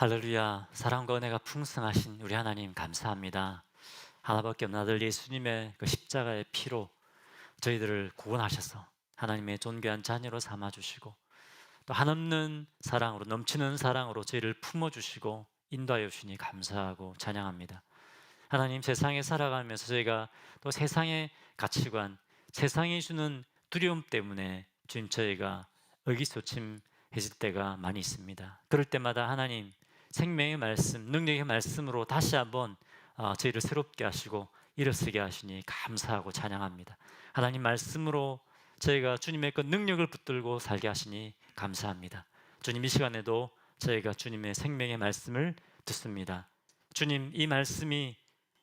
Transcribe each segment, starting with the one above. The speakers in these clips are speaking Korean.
할렐루야. 사랑과 은혜가 풍성하신 우리 하나님 감사합니다. 하나밖에 없는 아들 예수님의 그 십자가의 피로 저희들을 구원하셔서 하나님의 존귀한 자녀로 삼아주시고, 또 한없는 사랑으로, 넘치는 사랑으로 저희를 품어주시고 인도하여 주시니 감사하고 찬양합니다. 하나님, 세상에 살아가면서 저희가 또 세상의 가치관, 세상이 주는 두려움 때문에 주님, 저희가 의기소침해질 때가 많이 있습니다. 그럴 때마다 하나님 생명의 말씀, 능력의 말씀으로 다시 한번 저희를 새롭게 하시고 일어서게 하시니 감사하고 찬양합니다. 하나님 말씀으로 저희가 주님의 그 능력을 붙들고 살게 하시니 감사합니다. 주님, 이 시간에도 저희가 주님의 생명의 말씀을 듣습니다. 주님, 이 말씀이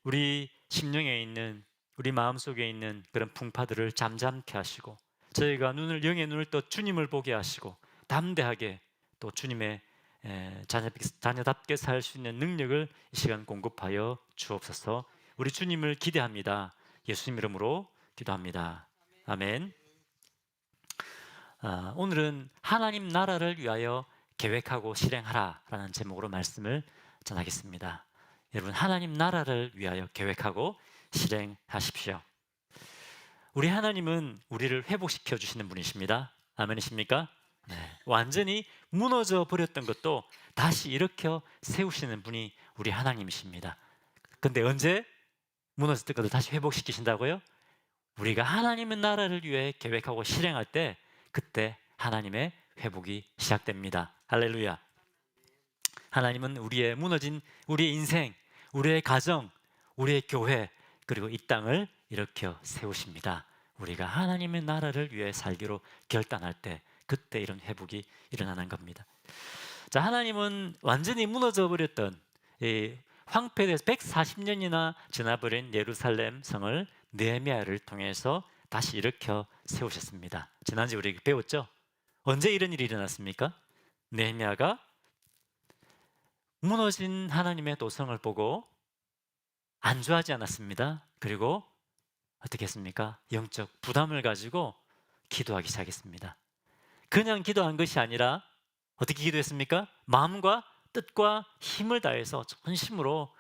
우리 심령에 있는, 우리 마음속에 있는 그런 풍파들을 잠잠케 하시고, 저희가 영의 눈을 떠 주님을 보게 하시고 담대하게 또 주님의 자녀답게 살 수 있는 능력을 이 시간 공급하여 주옵소서. 우리 주님을 기대합니다. 예수님 이름으로 기도합니다. 아멘. 오늘은 하나님 나라를 위하여 계획하고 실행하라라는 제목으로 말씀을 전하겠습니다. 여러분, 하나님 나라를 위하여 계획하고 실행하십시오. 우리 하나님은 우리를 회복시켜 주시는 분이십니다. 아멘이십니까? 네. 완전히 무너져 버렸던 것도 다시 일으켜 세우시는 분이 우리 하나님이십니다. 근데 언제 무너졌던 것을 다시 회복시키신다고요? 우리가 하나님의 나라를 위해 계획하고 실행할 때, 그때 하나님의 회복이 시작됩니다. 할렐루야. 하나님은 우리의 무너진 우리의 인생, 우리의 가정, 우리의 교회, 그리고 이 땅을 일으켜 세우십니다. 우리가 하나님의 나라를 위해 살기로 결단할 때, 그때 이런 회복이 일어나는 겁니다. 자, 하나님은 완전히 무너져 버렸던, 황폐돼서 140년이나 지나버린 예루살렘 성을 느헤미야를 통해서 다시 일으켜 세우셨습니다. 지난주에 우리 배웠죠? 언제 이런 일이 일어났습니까? 느헤미야가 무너진 하나님의 도성을 보고 안주하지 않았습니다. 그리고 어떻게 했습니까? 영적 부담을 가지고 기도하기 시작했습니다. 그냥 기도한 것이 아니라 어떻게 기도했습니까? 마음과 뜻과 힘을 다해서 전심으로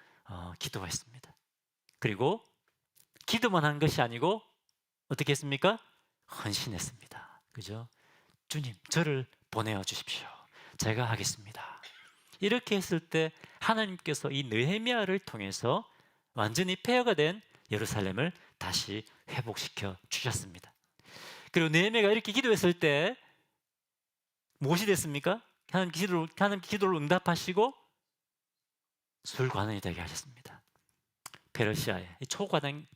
기도했습니다. 그리고 기도만 한 것이 아니고 어떻게 했습니까? 헌신했습니다. 그죠? 주님, 저를 보내어 주십시오. 제가 하겠습니다. 이렇게 했을 때 하나님께서 이 느헤미야를 통해서 완전히 폐허가 된 예루살렘을 다시 회복시켜 주셨습니다. 그리고 느헤미야가 이렇게 기도했을 때 무엇이 됐습니까? 하나님 기도를 응답하시고 술관원이 되게 하셨습니다. 페르시아의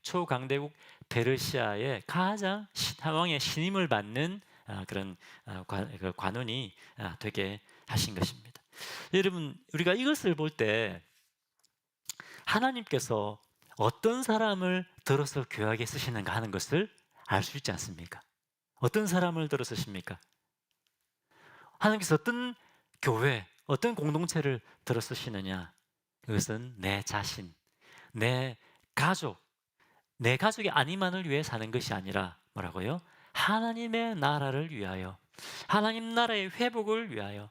초강대국 페르시아의 가장 왕의 신임을 받는 그런 그 관원이 되게 하신 것입니다. 여러분, 우리가 이것을 볼 때 하나님께서 어떤 사람을 들어서 교회에 쓰시는가 하는 것을 알 수 있지 않습니까? 어떤 사람을 들어 쓰십니까? 하나님께서 어떤 교회, 어떤 공동체를 들어 쓰시느냐? 그것은 내 자신, 내 가족, 내 가족의 안위만을 위해 사는 것이 아니라 뭐라고요? 하나님의 나라를 위하여, 하나님 나라의 회복을 위하여,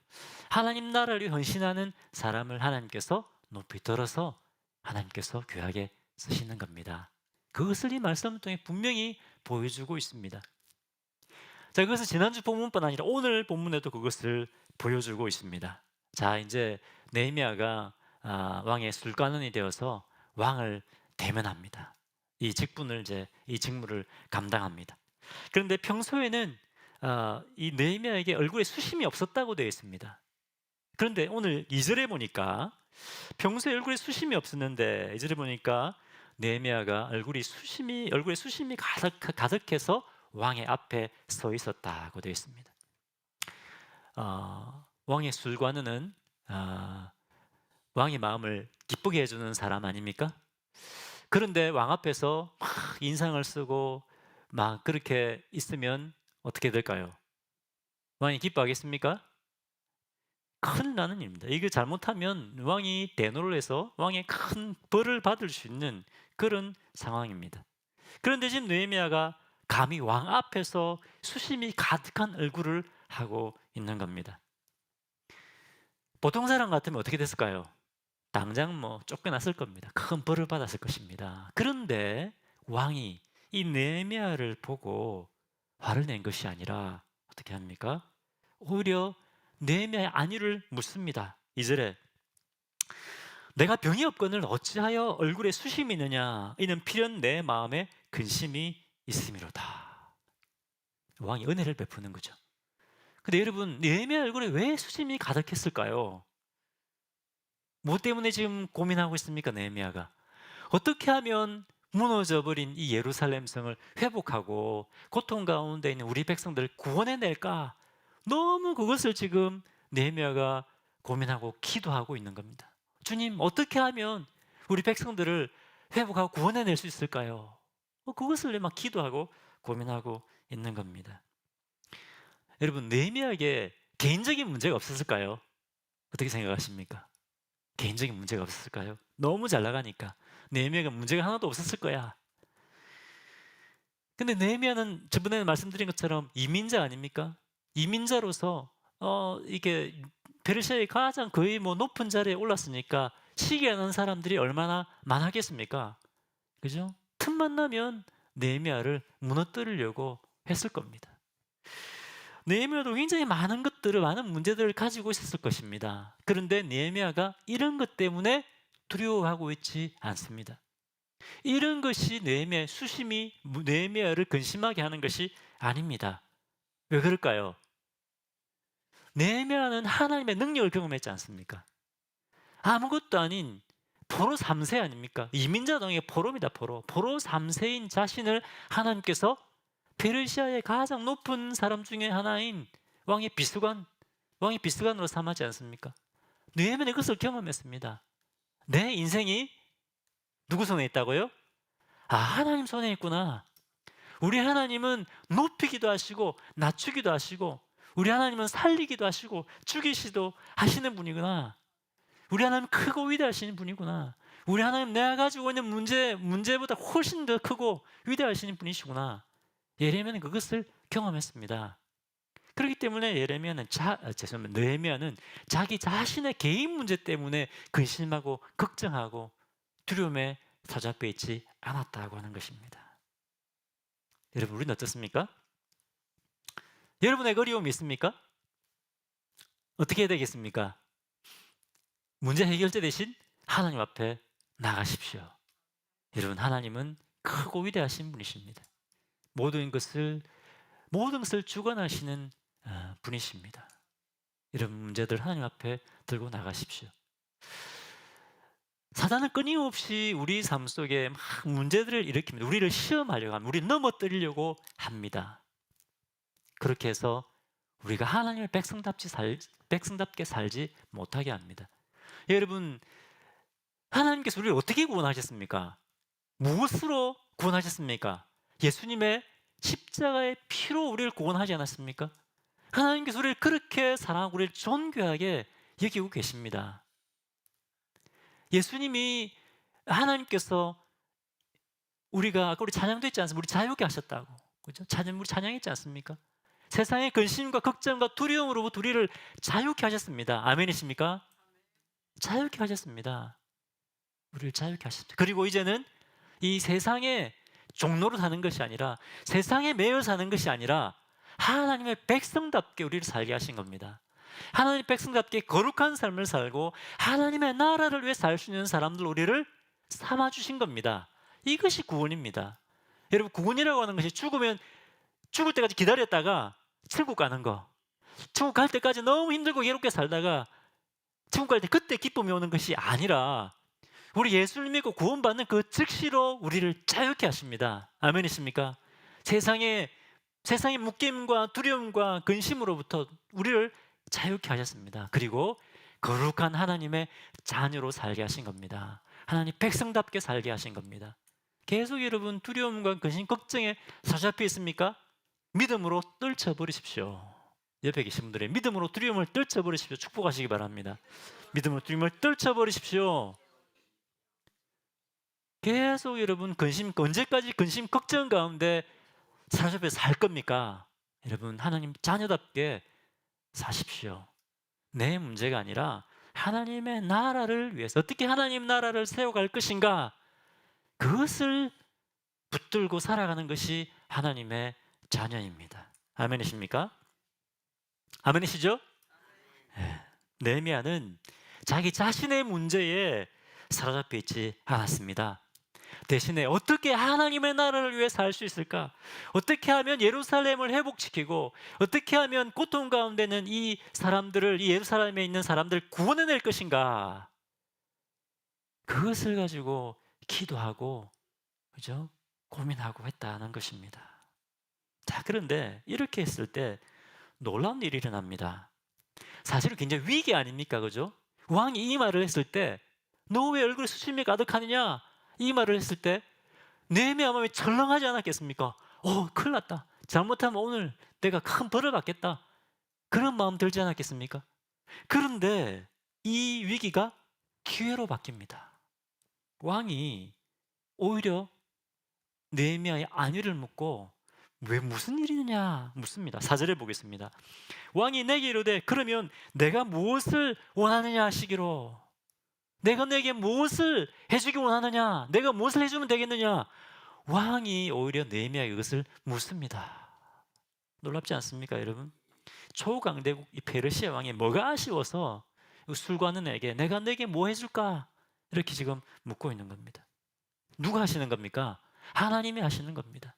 하나님 나라를 위해 헌신하는 사람을 하나님께서 높이 들어서 하나님께서 귀하게 쓰시는 겁니다. 그것을 이 말씀 통해 분명히 보여주고 있습니다. 자, 그것은 지난주 본문뿐 아니라 오늘 본문에도 그것을 보여주고 있습니다. 자, 이제 느헤미야가 왕의 술관원이 되어서 왕을 대면합니다. 이 직무를 감당합니다. 그런데 평소에는 이 느헤미야에게 얼굴에 수심이 없었다고 되어 있습니다. 그런데 오늘 2절에 보니까 평소에 얼굴에 수심이 없었는데 2절에 보니까 느헤미야가 얼굴에 수심이 가득해서 왕의 앞에 서 있었다고 되어 있습니다. 왕의 술관원은 왕의 마음을 기쁘게 해주는 사람 아닙니까? 그런데 왕 앞에서 막 인상을 쓰고 막 그렇게 있으면 어떻게 될까요? 왕이 기뻐하겠습니까? 큰일 나는 일입니다. 이거 잘못하면 왕이 대노를 해서 왕의 큰 벌을 받을 수 있는 그런 상황입니다. 그런데 지금 느헤미야가 감히 왕 앞에서 수심이 가득한 얼굴을 하고 있는 겁니다. 보통 사람 같으면 어떻게 됐을까요? 당장 뭐 쫓겨났을 겁니다. 큰 벌을 받았을 것입니다. 그런데 왕이 이 느헤미야를 보고 화를 낸 것이 아니라 어떻게 합니까? 오히려 느헤미야의 안위를 묻습니다. 2절에 내가 병이 없거늘 어찌하여 얼굴에 수심이 있느냐 이는 필연 내 마음에 근심이 있음이로다. 왕이 은혜를 베푸는 거죠. 근데 여러분, 느헤미야 얼굴에 왜 수심이 가득했을까요? 뭐 때문에 지금 고민하고 있습니까, 느헤미야가? 어떻게 하면 무너져 버린 이 예루살렘 성을 회복하고 고통 가운데 있는 우리 백성들을 구원해 낼까? 너무 그것을 지금 느헤미야가 고민하고 기도하고 있는 겁니다. 주님, 어떻게 하면 우리 백성들을 회복하고 구원해 낼 수 있을까요? 그것을 막 기도하고 고민하고 있는 겁니다. 여러분, 느헤미야에게 개인적인 문제가 없었을까요? 어떻게 생각하십니까? 개인적인 문제가 없었을까요? 너무 잘 나가니까 느헤미야가 문제가 하나도 없었을 거야. 근데 느헤미야는 저번에 말씀드린 것처럼 이민자 아닙니까? 이민자로서 이게 페르시아의 가장 거의 뭐 높은 자리에 올랐으니까 시기하는 사람들이 얼마나 많았겠습니까? 그죠? 틈만 나면 느헤미야를 무너뜨리려고 했을 겁니다. 느헤미야도 굉장히 많은 것들을, 많은 문제들을 가지고 있었을 것입니다. 그런데 느헤미야가 이런 것 때문에 두려워하고 있지 않습니다. 이런 것이 느헤미야의 수심이 느헤미야를 근심하게 하는 것이 아닙니다. 왜 그럴까요? 느헤미야는 하나님의 능력을 경험했지 않습니까? 아무것도 아닌 포로 3세 아닙니까? 이민자 동의 포로입니다. 포로 3세인 자신을 하나님께서 페르시아의 가장 높은 사람 중에 하나인 왕의 비서관으로 삼았지 않습니까? 느헤미야는 그것을 경험했습니다. 내 인생이 누구 손에 있다고요? 하나님 손에 있구나. 우리 하나님은 높이기도 하시고 낮추기도 하시고, 우리 하나님은 살리기도 하시고 죽이시도 하시는 분이구나. 우리 하나님 크고 위대하신 분이구나. 우리 하나님 내가 가지고 있는 문제보다 훨씬 더 크고 위대하신 분이시구나. 예레미야는 그것을 경험했습니다. 그렇기 때문에 느헤미야는 자기 자신의 개인 문제 때문에 근심하고 걱정하고 두려움에 사로잡혀 있지 않았다고 하는 것입니다. 여러분, 우리는 어떻습니까? 여러분의 어려움이 있습니까? 어떻게 해야 되겠습니까? 문제 해결자 대신 하나님 앞에 나가십시오. 여러분, 하나님은 크고 위대하신 분이십니다. 모든 것을 주관하시는 분이십니다. 이런 문제들 하나님 앞에 들고 나가십시오. 사단은 끊임없이 우리 삶 속에 막 문제들을 일으킵니다. 우리를 시험하려고 합니다. 우리를 넘어뜨리려고 합니다. 그렇게 해서 우리가 하나님의 백성답게 살지 못하게 합니다. 여러분, 하나님께서 우리를 어떻게 구원하셨습니까? 무엇으로 구원하셨습니까? 예수님의 십자가의 피로 우리를 구원하지 않았습니까? 하나님께서 우리를 그렇게 사랑하고 우리를 존귀하게 여기고 계십니다. 예수님이, 하나님께서 우리가 아까 우리 찬양도 했지 않습니까? 우리 자유케 하셨다고. 그죠? 우리 찬양했지 않습니까? 세상의 근심과 걱정과 두려움으로부터 우리를 자유케 하셨습니다. 아멘이십니까? 자유케 하셨습니다. 우리를 자유케 하셨습니다. 그리고 이제는 이 세상의 종로로 사는 것이 아니라, 세상에 매여 사는 것이 아니라 하나님의 백성답게 우리를 살게 하신 겁니다. 하나님의 백성답게 거룩한 삶을 살고 하나님의 나라를 위해 살 수 있는 사람들 우리를 삼아주신 겁니다. 이것이 구원입니다. 여러분, 구원이라고 하는 것이 죽을 때까지 기다렸다가 천국 가는 거, 천국 갈 때까지 너무 힘들고 괴롭게 살다가 천국 갈 때 그때 기쁨이 오는 것이 아니라, 우리 예수를 믿고 구원받는 그 즉시로 우리를 자유케 하십니다. 아멘이십니까? 세상의 묶임과 두려움과 근심으로부터 우리를 자유케 하셨습니다. 그리고 거룩한 하나님의 자녀로 살게 하신 겁니다. 하나님 백성답게 살게 하신 겁니다. 계속 여러분 두려움과 근심, 걱정에 사로잡혀 있습니까? 믿음으로 떨쳐버리십시오. 옆에 계신 분들의 믿음으로 두려움을 떨쳐버리십시오. 축복하시기 바랍니다. 믿음으로 두려움을 떨쳐버리십시오. 계속 여러분 언제까지 근심, 걱정 가운데 사로잡혀 살 겁니까? 여러분, 하나님 자녀답게 사십시오. 내 문제가 아니라 하나님의 나라를 위해서 어떻게 하나님 나라를 세워갈 것인가, 그것을 붙들고 살아가는 것이 하나님의 자녀입니다. 아멘이십니까? 아멘이시죠? 예. 느헤미야는 자기 자신의 문제에 사로잡혀 있지 않았습니다. 대신에 어떻게 하나님의 나라를 위해 살 수 있을까? 어떻게 하면 예루살렘을 회복시키고 어떻게 하면 고통 가운데 있는 이 사람들을, 이 예루살렘에 있는 사람들을 구원해낼 것인가? 그것을 가지고 기도하고, 그죠? 고민하고 했다는 것입니다. 자, 그런데 이렇게 했을 때 놀라운 일이 일어납니다. 사실은 굉장히 위기 아닙니까? 그죠? 왕이 이 말을 했을 때, 너 왜 얼굴에 수침이 가득하느냐? 이 말을 했을 때 느헤미야 마음이 철렁하지 않았겠습니까? 큰일 났다. 잘못하면 오늘 내가 큰 벌을 받겠다. 그런 마음 들지 않았겠습니까? 그런데 이 위기가 기회로 바뀝니다. 왕이 오히려 느헤미야의 안위를 묻고 왜 무슨 일이느냐 묻습니다. 4절에 보겠습니다. 왕이 내게 이르되 그러면 내가 무엇을 원하느냐 하시기로, 내가 내게 무엇을 해주기 원하느냐, 내가 무엇을 해주면 되겠느냐, 왕이 오히려 느헤미야에게 그것을 묻습니다. 놀랍지 않습니까, 여러분? 초강대국 이 페르시아 왕이 뭐가 아쉬워서 술관원에게 내가 내게 뭐 해줄까 이렇게 지금 묻고 있는 겁니다. 누가 하시는 겁니까? 하나님이 하시는 겁니다.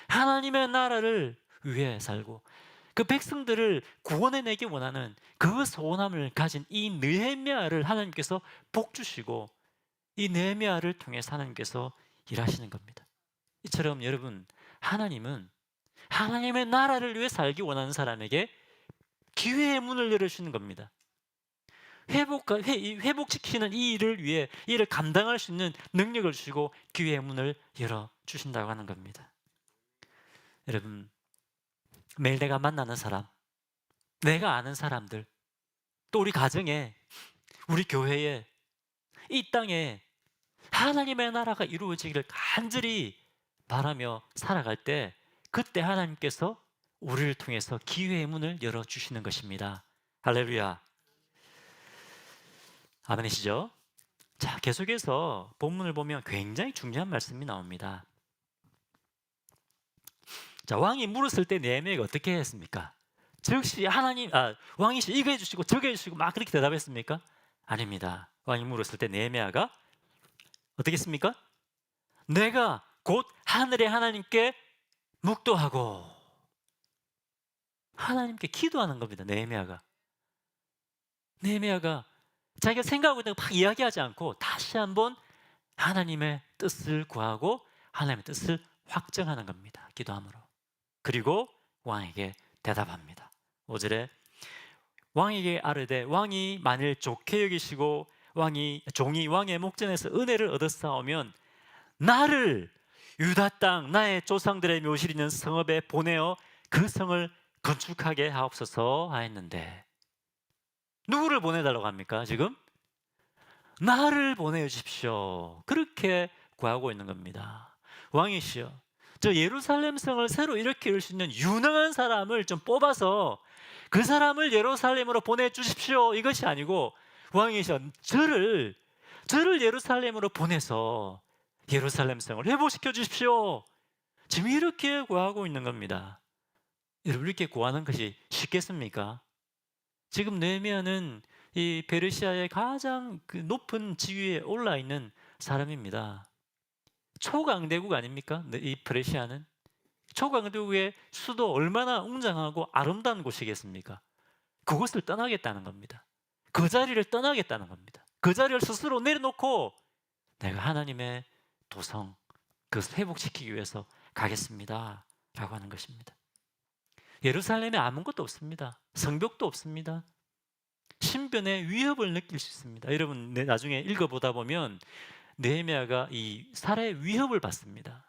하나님의 나라를 위해 살고 그 백성들을 구원해내기 원하는 그 소원함을 가진 이 느헤미야를 하나님께서 복 주시고 이 느헤미야를 통해서 하나님께서 일하시는 겁니다. 이처럼 여러분, 하나님은 하나님의 나라를 위해 살기 원하는 사람에게 기회의 문을 열어주시는 겁니다. 회복시키는 이 일을 위해 이 일을 감당할 수 있는 능력을 주시고 기회의 문을 열어주신다고 하는 겁니다. 여러분, 매일 내가 만나는 사람, 내가 아는 사람들, 또 우리 가정에, 우리 교회에, 이 땅에 하나님의 나라가 이루어지기를 간절히 바라며 살아갈 때 그때 하나님께서 우리를 통해서 기회의 문을 열어주시는 것입니다. 할렐루야. 아멘이시죠? 자, 계속해서 본문을 보면 굉장히 중요한 말씀이 나옵니다. 자, 왕이 물었을 때 느헤미야가 어떻게 했습니까? 즉시 왕이시 이거 해주시고 저거 해주시고 막 그렇게 대답했습니까? 아닙니다. 왕이 물었을 때 느헤미야가 어떻게 했습니까? 내가 곧 하늘의 하나님께 묵도하고, 하나님께 기도하는 겁니다. 느헤미야가 자기가 생각하고 있는 거 막 이야기하지 않고 다시 한번 하나님의 뜻을 구하고 하나님의 뜻을 확정하는 겁니다. 기도함으로. 그리고 왕에게 대답합니다. 5절에 왕에게 아뢰되 왕이 만일 좋게 여기시고 종이 왕의 목전에서 은혜를 얻었사오면 나를 유다 땅 나의 조상들의 묘실 있는 성읍에 보내어 그 성을 건축하게 하옵소서 하였는데, 누구를 보내달라고 합니까? 지금 나를 보내주십시오. 그렇게 구하고 있는 겁니다. 왕이시여, 저 예루살렘 성을 새로 일으킬 수 있는 유능한 사람을 좀 뽑아서 그 사람을 예루살렘으로 보내주십시오. 이것이 아니고 왕이시여, 저를 예루살렘으로 보내서 예루살렘 성을 회복시켜 주십시오. 지금 이렇게 구하고 있는 겁니다. 여러분, 이렇게 구하는 것이 쉽겠습니까? 지금 느헤미야는 이 페르시아의 가장 그 높은 지위에 올라 있는 사람입니다. 초강대국 아닙니까? 이 페르시아는 초강대국의 수도 얼마나 웅장하고 아름다운 곳이겠습니까? 그곳을 떠나겠다는 겁니다. 그 자리를 떠나겠다는 겁니다. 그 자리를 스스로 내려놓고 내가 하나님의 도성, 그것을 회복시키기 위해서 가겠습니다 라고 하는 것입니다. 예루살렘에 아무것도 없습니다. 성벽도 없습니다. 신변의 위협을 느낄 수 있습니다. 여러분, 나중에 읽어보다 보면 느헤미야가 이 살해 위협을 받습니다.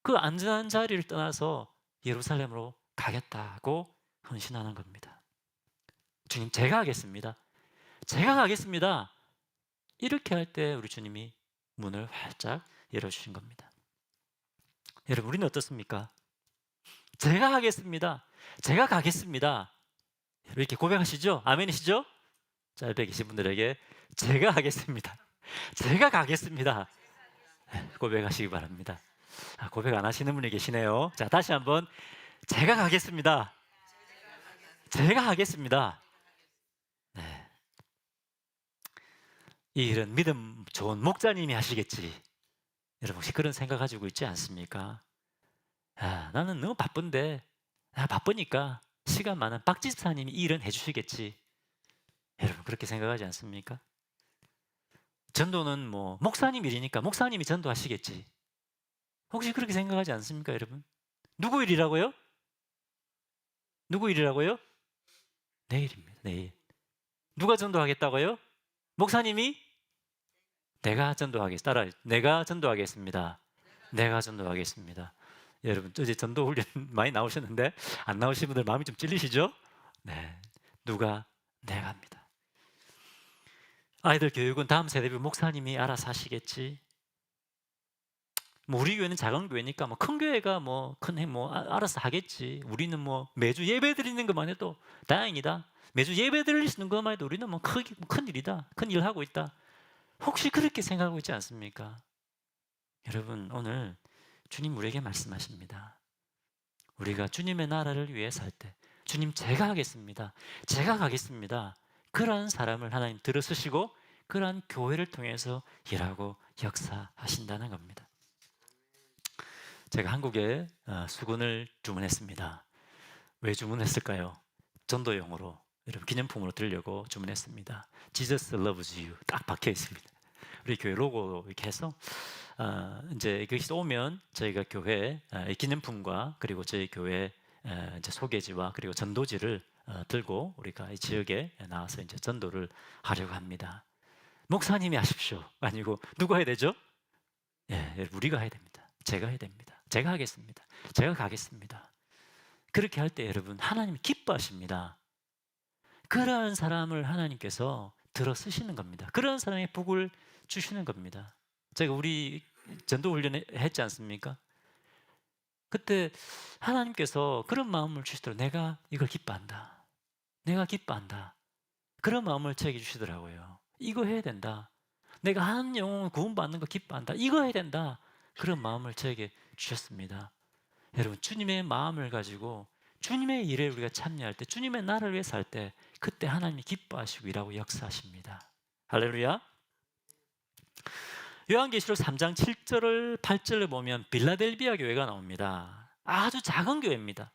그 안전한 자리를 떠나서 예루살렘으로 가겠다고 헌신하는 겁니다. 주님, 제가 하겠습니다. 이렇게 할 때 우리 주님이 문을 활짝 열어주신 겁니다. 여러분, 우리는 어떻습니까? 제가 하겠습니다. 제가 가겠습니다. 이렇게 고백하시죠? 아멘이시죠? 자, 옆에 계신 분들에게 제가 하겠습니다. 제가 가겠습니다. 고백하시기 바랍니다. 고백 안 하시는 분이 계시네요. 자, 다시 한번 제가 가겠습니다. 제가 하겠습니다. 네. 이 일은 믿음 좋은 목자님이 하시겠지. 여러분 혹시 그런 생각 가지고 있지 않습니까? 나는 너무 바쁜데 바쁘니까 시간 많은 박 집사님이 이 일은 해주시겠지. 여러분 그렇게 생각하지 않습니까? 전도는 뭐 목사님 일이니까 목사님이 전도하시겠지. 혹시 그렇게 생각하지 않습니까, 여러분? 누구 일이라고요? 누구 일이라고요? 내 일입니다. 내일. 누가 전도하겠다고요? 목사님이 내가 전도하겠습니다. 따라 내가 전도하겠습니다. 내가 전도하겠습니다. 여러분 어제 전도 훈련 많이 나오셨는데 안 나오신 분들 마음이 좀 찔리시죠? 네. 누가 내가 합니다. 아이들 교육은 다음 세대별 목사님이 알아서 하시겠지. 뭐 우리 교회는 작은 교회니까 뭐 큰 교회가 알아서 하겠지. 우리는 뭐 매주 예배 드리는 것만 해도 다행이다. 매주 예배 드리는 것만 해도 우리는 큰 일이다. 큰 일 하고 있다. 혹시 그렇게 생각하고 있지 않습니까? 여러분 오늘 주님 우리에게 말씀하십니다. 우리가 주님의 나라를 위해 살 때 주님 제가 하겠습니다. 제가 가겠습니다. 그러한 사람을 하나님 들어쓰시고 그러한 교회를 통해서 일하고 역사하신다는 겁니다. 제가 한국에 수건을 주문했습니다. 왜 주문했을까요? 전도용으로 여러분 기념품으로 드리려고 주문했습니다. Jesus loves you 딱 박혀 있습니다. 우리 교회 로고 이렇게 해서 이제 그것이 오면 저희가 교회 기념품과 그리고 저희 교회 이제 소개지와 그리고 전도지를 들고 우리가 이 지역에 나와서 이제 전도를 하려고 합니다. 목사님이 하십시오. 아니고 누가 해야 되죠? 예, 우리가 해야 됩니다. 제가 해야 됩니다. 제가 하겠습니다. 제가 가겠습니다. 그렇게 할 때 여러분 하나님이 기뻐하십니다. 그러한 사람을 하나님께서 들어 쓰시는 겁니다. 그런 사람의 복을 주시는 겁니다. 제가 우리 전도 훈련 했지 않습니까? 그때 하나님께서 그런 마음을 주시더라고요. 내가 이걸 기뻐한다. 내가 기뻐한다. 그런 마음을 제게 주시더라고요. 이거 해야 된다. 내가 한 영혼 구원받는 거 기뻐한다. 이거 해야 된다. 그런 마음을 제게 주셨습니다. 여러분 주님의 마음을 가지고 주님의 일에 우리가 참여할 때 주님의 나라를 위해 살 때 그때 하나님이 기뻐하시고 일하고 역사하십니다. 할렐루야. 요한계시록 3장 7절을 8절을 보면 빌라델비아 교회가 나옵니다. 아주 작은 교회입니다.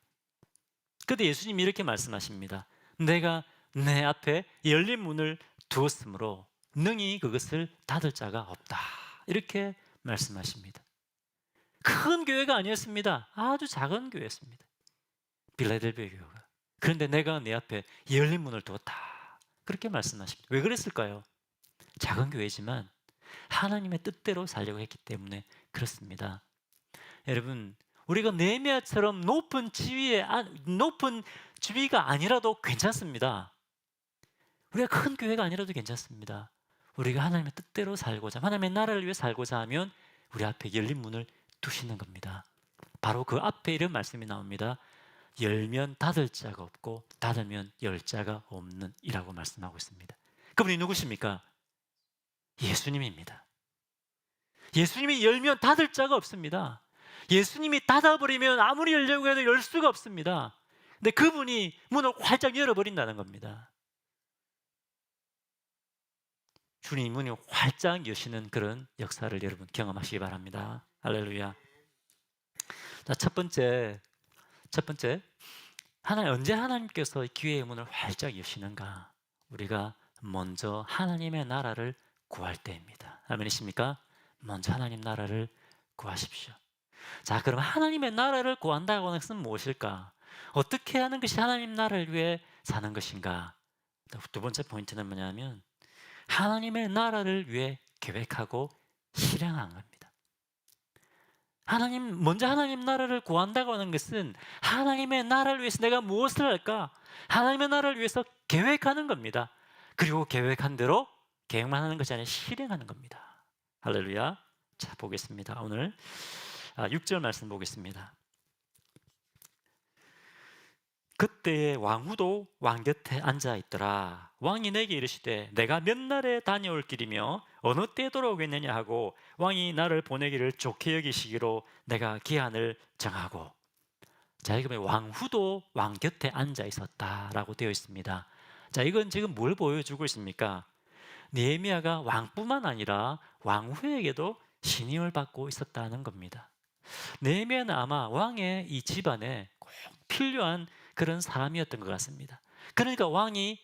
그때 예수님이 이렇게 말씀하십니다. 내가 내 앞에 열린 문을 두었으므로 능히 그것을 닫을 자가 없다. 이렇게 말씀하십니다. 큰 교회가 아니었습니다. 아주 작은 교회였습니다. 빌라델비아 교회가. 그런데 내가 내 앞에 열린 문을 두었다. 그렇게 말씀하십니다. 왜 그랬을까요? 작은 교회지만 하나님의 뜻대로 살려고 했기 때문에 그렇습니다. 여러분, 우리가 네미야처럼 높은 지위가 아니라도 괜찮습니다. 우리가 큰 교회가 아니라도 괜찮습니다. 우리가 하나님의 뜻대로 살고자, 하나님의 나라를 위해 살고자 하면 우리 앞에 열린 문을 두시는 겁니다. 바로 그 앞에 이런 말씀이 나옵니다. 열면 닫을 자가 없고 닫으면 열 자가 없는 이라고 말씀하고 있습니다. 그분이 누구십니까? 예수님입니다. 예수님이 열면 닫을 자가 없습니다. 예수님이 닫아버리면 아무리 열려고 해도 열 수가 없습니다. 근데 그분이 문을 활짝 열어버린다는 겁니다. 주님 문이 활짝 여시는 그런 역사를 여러분 경험하시기 바랍니다. 할렐루야. 자, 첫 번째 언제 하나님께서 기회의 문을 활짝 여시는가? 우리가 먼저 하나님의 나라를 구할 때입니다. 아멘이십니까? 먼저 하나님 나라를 구하십시오. 자, 그럼 하나님의 나라를 구한다고 하는 것은 무엇일까? 어떻게 하는 것이 하나님 나라를 위해 사는 것인가? 두 번째 포인트는 뭐냐면 하나님의 나라를 위해 계획하고 실행하는 겁니다. 먼저 하나님 나라를 구한다고 하는 것은 하나님의 나라를 위해서 내가 무엇을 할까? 하나님의 나라를 위해서 계획하는 겁니다. 그리고 계획한 대로 계획만 하는 것이 아니라 실행하는 겁니다. 할렐루야. 자, 보겠습니다. 오늘 6절 말씀 보겠습니다. 그때에 왕후도 왕 곁에 앉아 있더라. 왕이 내게 이르시되 내가 몇 날에 다녀올 길이며 어느 때 돌아오겠느냐 하고 왕이 나를 보내기를 좋게 여기시기로 내가 기한을 정하고. 자, 이거 왕후도 왕 곁에 앉아 있었다라고 되어 있습니다. 자, 이건 지금 뭘 보여주고 있습니까? 느헤미야가 왕뿐만 아니라 왕후에게도 신임을 받고 있었다는 겁니다. 느헤미야는 아마 왕의 이 집안에 꼭 필요한 그런 사람이었던 것 같습니다. 그러니까 왕이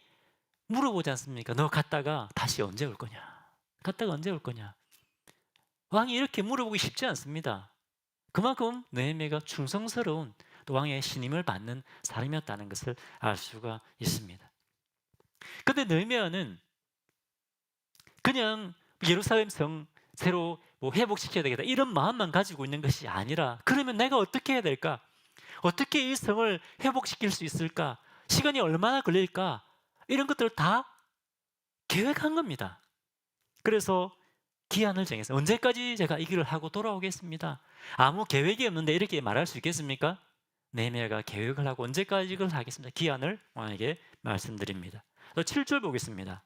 물어보지 않습니까? 너 갔다가 다시 언제 올 거냐? 갔다가 언제 올 거냐? 왕이 이렇게 물어보기 쉽지 않습니다. 그만큼 느헤미야가 충성스러운 또 왕의 신임을 받는 사람이었다는 것을 알 수가 있습니다. 그런데 느헤미야는 그냥 예루살렘 성 새로 회복시켜야 되겠다 이런 마음만 가지고 있는 것이 아니라, 그러면 내가 어떻게 해야 될까? 어떻게 이 성을 회복시킬 수 있을까? 시간이 얼마나 걸릴까? 이런 것들을 다 계획한 겁니다. 그래서 기한을 정해서 언제까지 제가 이 길을 하고 돌아오겠습니다. 아무 계획이 없는데 이렇게 말할 수 있겠습니까? 느헤미야가 계획을 하고 언제까지 이걸 하겠습니다. 기한을 왕에게 말씀드립니다. 또 7절 보겠습니다.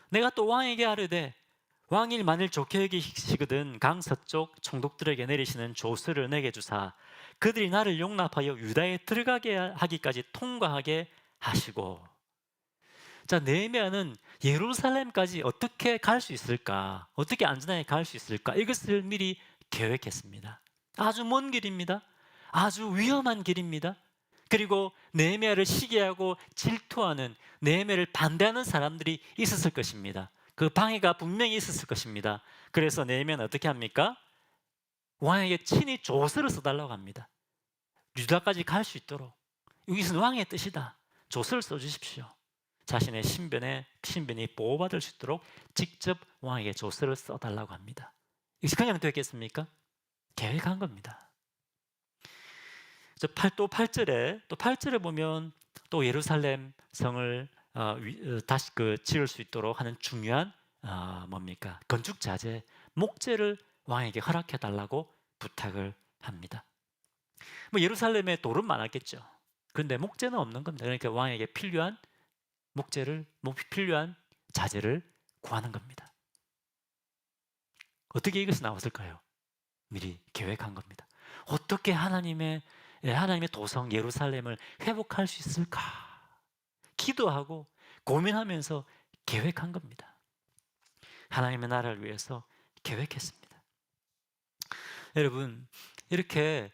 내가 또 왕에게 하려되 왕일 만일 좋게 여기시거든 강 서쪽 총독들에게 내리시는 조서를 내게 주사 그들이 나를 용납하여 유다에 들어가게 하기까지 통과하게 하시고. 자, 느헤미야는 예루살렘까지 어떻게 갈 수 있을까? 어떻게 안전하게 갈 수 있을까? 이것을 미리 계획했습니다. 아주 먼 길입니다. 아주 위험한 길입니다. 그리고 느헤미야를 시기하고 질투하는, 느헤미야를 반대하는 사람들이 있었을 것입니다. 그 방해가 분명히 있었을 것입니다. 그래서 느헤미야는 어떻게 합니까? 왕에게 친히 조서를 써달라고 합니다. 유다까지 갈 수 있도록. 이것은 왕의 뜻이다. 조서를 써주십시오. 자신의 신변이 보호받을 수 있도록 직접 왕에게 조서를 써달라고 합니다. 이것이 그냥 됐겠습니까? 계획한 겁니다. 또 8절에 보면 또 예루살렘 성을 다시 지을 수 있도록 하는 중요한 뭡니까? 건축 자재, 목재를 왕에게 허락해 달라고 부탁을 합니다. 예루살렘에 돌은 많았겠죠. 그런데 목재는 없는 겁니다. 그러니까 왕에게 필요한 필요한 자재를 구하는 겁니다. 어떻게 이것이 나왔을까요? 미리 계획한 겁니다. 어떻게 하나님의 도성 예루살렘을 회복할 수 있을까? 기도하고 고민하면서 계획한 겁니다. 하나님의 나라를 위해서 계획했습니다. 여러분, 이렇게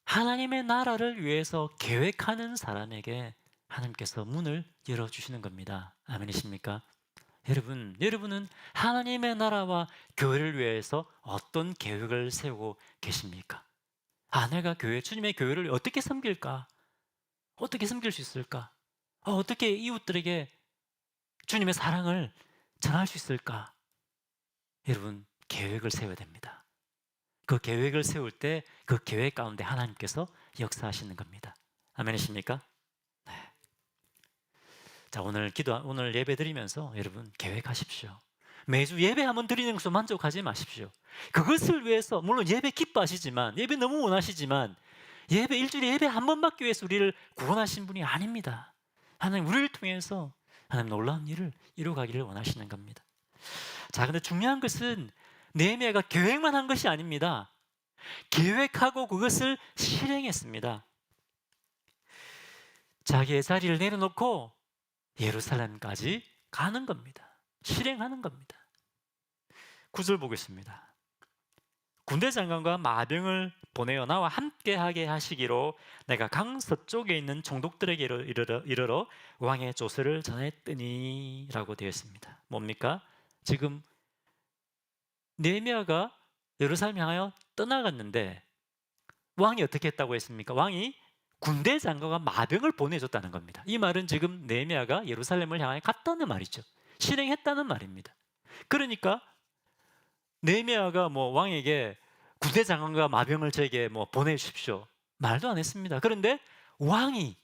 하나님의 나라를 위해서 계획하는 사람에게 하나님께서 문을 열어주시는 겁니다. 아멘이십니까? 여러분은 하나님의 나라와 교회를 위해서 어떤 계획을 세우고 계십니까? 내가 주님의 교회를 어떻게 섬길까? 어떻게 섬길 수 있을까? 어떻게 이웃들에게 주님의 사랑을 전할 수 있을까? 여러분, 계획을 세워야 됩니다. 그 계획을 세울 때 그 계획 가운데 하나님께서 역사하시는 겁니다. 아멘이십니까? 네. 자, 오늘 예배 드리면서 여러분 계획하십시오. 매주 예배 한번 드리는 것으로 만족하지 마십시오. 그것을 위해서 물론 예배 기뻐하시지만, 예배 너무 원하시지만, 일주일에 예배 한 번 받기 위해서 우리를 구원하신 분이 아닙니다. 하나님 우리를 통해서 하나님 놀라운 일을 이루어가기를 원하시는 겁니다. 자, 근데 중요한 것은 느헤미야가 계획만 한 것이 아닙니다. 계획하고 그것을 실행했습니다. 자기의 자리를 내려놓고 예루살렘까지 가는 겁니다. 실행하는 겁니다. 9절 보겠습니다. 군대 장관과 마병을 보내어 나와 함께하게 하시기로 내가 강 서쪽에 있는 총독들에게 이르러 왕의 조서를 전했더니 라고 되어 있습니다. 뭡니까? 지금 느헤미야가 예루살렘 향하여 떠나갔는데 왕이 어떻게 했다고 했습니까? 왕이 군대 장관과 마병을 보내줬다는 겁니다. 이 말은 지금 느헤미야가 예루살렘을 향하여 갔다는 말이죠. 실행했다는 말입니다. 그러니까 느헤미야가 왕에게 군대 장관과 마병을 저에게 보내주십시오 말도 안 했습니다. 그런데 왕이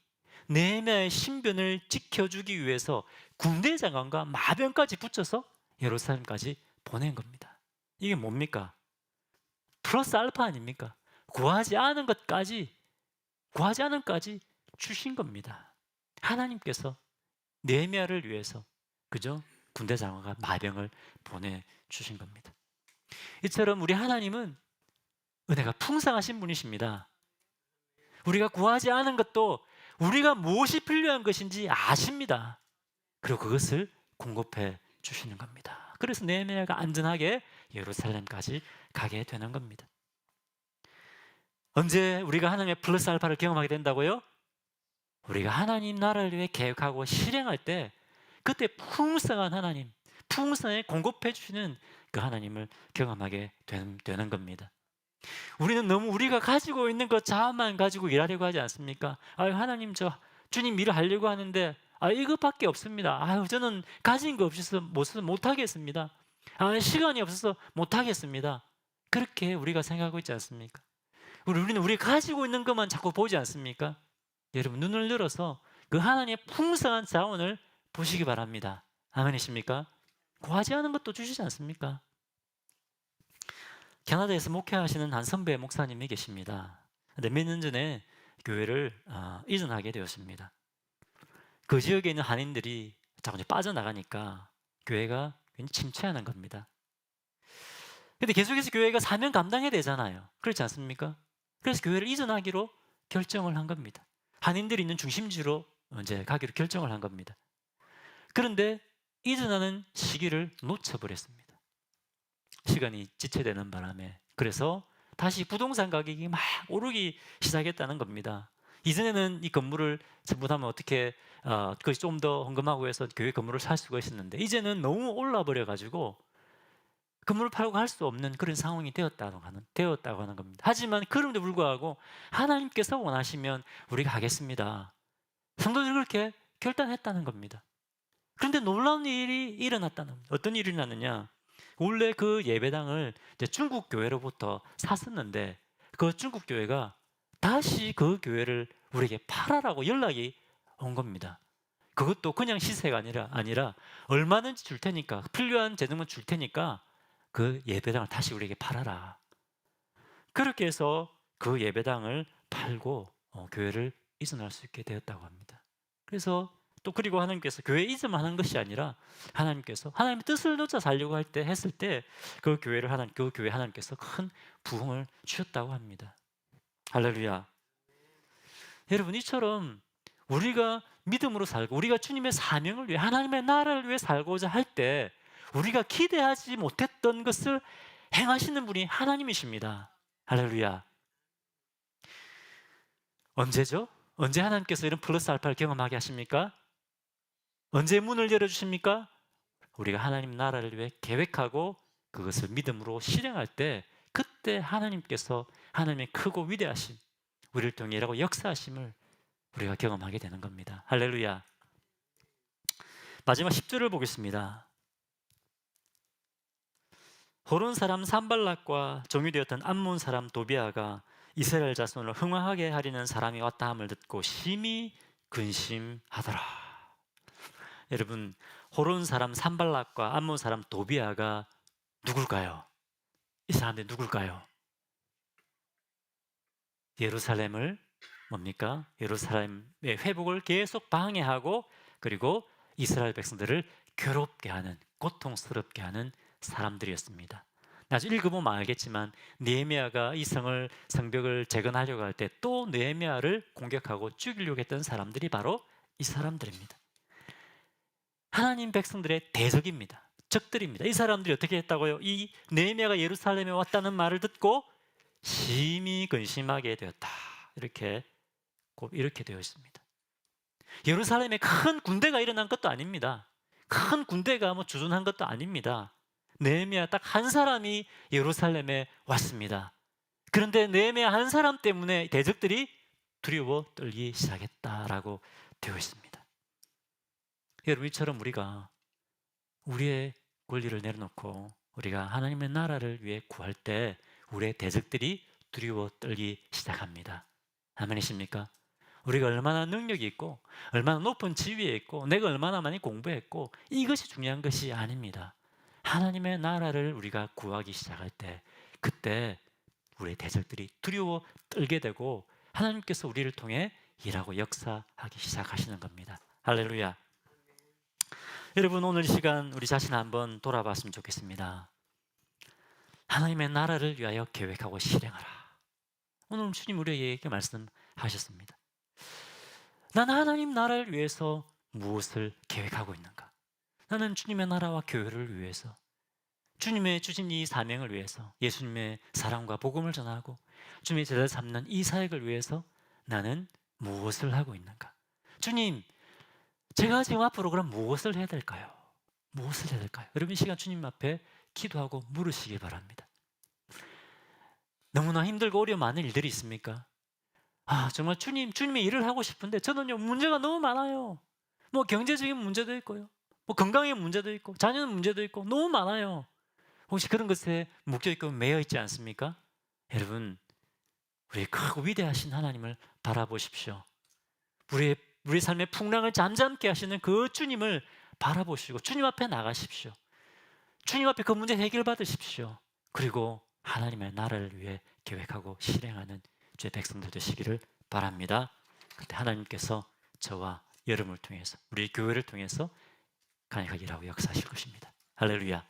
느헤미야의 신변을 지켜주기 위해서 군대 장관과 마병까지 붙여서 예루살렘까지 보낸 겁니다. 이게 뭡니까? 플러스 알파 아닙니까? 구하지 않은 것까지 구하지 않은 까지 주신 겁니다. 하나님께서 느헤미야를 위해서 그죠? 군대 장관과 마병을 보내주신 겁니다. 이처럼 우리 하나님은 은혜가 풍성하신 분이십니다. 우리가 구하지 않은 것도 우리가 무엇이 필요한 것인지 아십니다. 그리고 그것을 공급해 주시는 겁니다. 그래서 느헤미야가 안전하게 예루살렘까지 가게 되는 겁니다. 언제 우리가 하나님의 플러스 알파를 경험하게 된다고요? 우리가 하나님 나라를 위해 계획하고 실행할 때 그때 풍성한 하나님, 풍성하게 공급해 주시는 그 하나님을 경험하게 되는 겁니다. 우리는 너무 우리가 가지고 있는 것 자만만 가지고 일하려고 하지 않습니까? 아유, 하나님, 저 주님 일을 하려고 하는데 이것밖에 없습니다. 아유, 저는 가진 거 없어서 못하겠습니다. 시간이 없어서 못하겠습니다. 그렇게 우리가 생각하고 있지 않습니까? 우리는 우리 가지고 있는 것만 자꾸 보지 않습니까? 여러분, 눈을 열어서 그 하나님의 풍성한 자원을 보시기 바랍니다. 아멘이십니까? 구하지 않은 것도 주시지 않습니까? 캐나다에서 목회하시는 한 선배 목사님이 계십니다. 근데 몇 년 전에 교회를 이전하게 되었습니다. 그 지역에 있는 한인들이 자꾸 이제 빠져나가니까 교회가 굉장히 침체하는 겁니다. 근데 계속해서 교회가 사명 감당해야 되잖아요. 그렇지 않습니까? 그래서 교회를 이전하기로 결정을 한 겁니다. 한인들이 있는 중심지로 이제 가기로 결정을 한 겁니다. 그런데 이전하는 시기를 놓쳐버렸습니다. 시간이 지체되는 바람에. 그래서 다시 부동산 가격이 막 오르기 시작했다는 겁니다. 이전에는 이 건물을 전부 다 어떻게 그것이 좀 더 헌금하고 해서 교회 건물을 살 수가 있었는데 이제는 너무 올라 버려 가지고 건물을 팔고 할 수 없는 그런 상황이 되었다고 하는 겁니다. 하지만 그럼에도 불구하고 하나님께서 원하시면 우리가 하겠습니다. 성도들이 그렇게 결단했다는 겁니다. 그런데 놀라운 일이 일어났다는 겁니다. 어떤 일이 일어났느냐? 원래 그 예배당을 이제 중국 교회로부터 샀었는데 그 중국 교회가 다시 그 교회를 우리에게 팔아라고 연락이 온 겁니다. 그것도 그냥 시세가 아니라 얼마든지 줄 테니까, 필요한 재능은 줄 테니까 그 예배당을 다시 우리에게 팔아라. 그렇게 해서 그 예배당을 팔고 교회를 이전할 수 있게 되었다고 합니다. 그래서 또 그리고 하나님께서 교회 이전만 하는 것이 아니라 하나님께서 하나님의 뜻을 놓자 살려고 했을 때 그 교회 하나님께서 큰 부흥을 주셨다고 합니다. 할렐루야. 여러분, 이처럼 우리가 믿음으로 살고 우리가 주님의 사명을 위해 하나님의 나라를 위해 살고자 할 때 우리가 기대하지 못했던 것을 행하시는 분이 하나님이십니다. 할렐루야. 언제죠? 언제 하나님께서 이런 플러스 알파를 경험하게 하십니까? 언제 문을 열어주십니까? 우리가 하나님 나라를 위해 계획하고 그것을 믿음으로 실행할 때 그때 하나님께서 하나님의 크고 위대하심, 우리를 통해 일하고 역사하심을 우리가 경험하게 되는 겁니다. 할렐루야. 마지막 10절을 보겠습니다. 호론 사람 산발락과 종유되었던 암몬 사람 도비아가 이스라엘 자손을 흥황하게 하려는 사람이 왔다 함을 듣고 심히 근심하더라. 여러분, 호론 사람 산발락과 암몬 사람 도비아가 누굴까요? 이 사람들이 누굴까요? 예루살렘을 뭡니까? 예루살렘의 회복을 계속 방해하고 그리고 이스라엘 백성들을 괴롭게 하는, 고통스럽게 하는 사람들이었습니다. 나중에 읽어보면 알겠지만 느헤미야가 이 성벽을 재건하려고 할 때 또 느헤미야를 공격하고 죽이려고 했던 사람들이 바로 이 사람들입니다. 하나님 백성들의 대적입니다. 적들입니다. 이 사람들이 어떻게 했다고요? 이 느헤미야가 예루살렘에 왔다는 말을 듣고 심히 근심하게 되었다. 이렇게 되어 있습니다. 예루살렘에 큰 군대가 일어난 것도 아닙니다. 큰 군대가 주둔한 것도 아닙니다. 느헤미야 딱 한 사람이 예루살렘에 왔습니다. 그런데 느헤미야 한 사람 때문에 대적들이 두려워 떨기 시작했다라고 되어 있습니다. 여러분, 이처럼 우리가 우리의 권리를 내려놓고 우리가 하나님의 나라를 위해 구할 때 우리의 대적들이 두려워 떨기 시작합니다. 아멘이십니까? 우리가 얼마나 능력이 있고 얼마나 높은 지위에 있고 내가 얼마나 많이 공부했고 이것이 중요한 것이 아닙니다. 하나님의 나라를 우리가 구하기 시작할 때 그때 우리의 대적들이 두려워 떨게 되고 하나님께서 우리를 통해 일하고 역사하기 시작하시는 겁니다. 할렐루야. 여러분, 오늘 이 시간 우리 자신 한번 돌아봤으면 좋겠습니다. 하나님의 나라를 위하여 계획하고 실행하라. 오늘 주님 우리에게 말씀하셨습니다. 나는 하나님 나라를 위해서 무엇을 계획하고 있는가? 나는 주님의 나라와 교회를 위해서, 주님의 주신 이 사명을 위해서, 예수님의 사랑과 복음을 전하고 주님의 제자를 삼는 이 사역을 위해서 나는 무엇을 하고 있는가? 주님, 제가 지금 앞으로 그럼 무엇을 해야 될까요? 무엇을 해야 될까요? 여러분, 이 시간 주님 앞에 기도하고 물으시기 바랍니다. 너무나 힘들고 어려움 많은 일들이 있습니까? 정말 주님의 일을 하고 싶은데 저는요, 문제가 너무 많아요. 뭐 경제적인 문제도 있고요, 뭐 건강의 문제도 있고, 자녀의 문제도 있고, 너무 많아요. 혹시 그런 것에 묶여있고 매여있지 않습니까? 여러분, 우리 크고 위대하신 하나님을 바라보십시오. 우리 삶의 풍랑을 잠잠케 하시는 그 주님을 바라보시고 주님 앞에 나가십시오. 주님 앞에 그 문제 해결받으십시오. 그리고 하나님의 나라를 위해 계획하고 실행하는 주의 백성들 되시기를 바랍니다. 그때 하나님께서 저와 여러분을 통해서, 우리 교회를 통해서 간역하게 일하고 역사하실 것입니다. 할렐루야.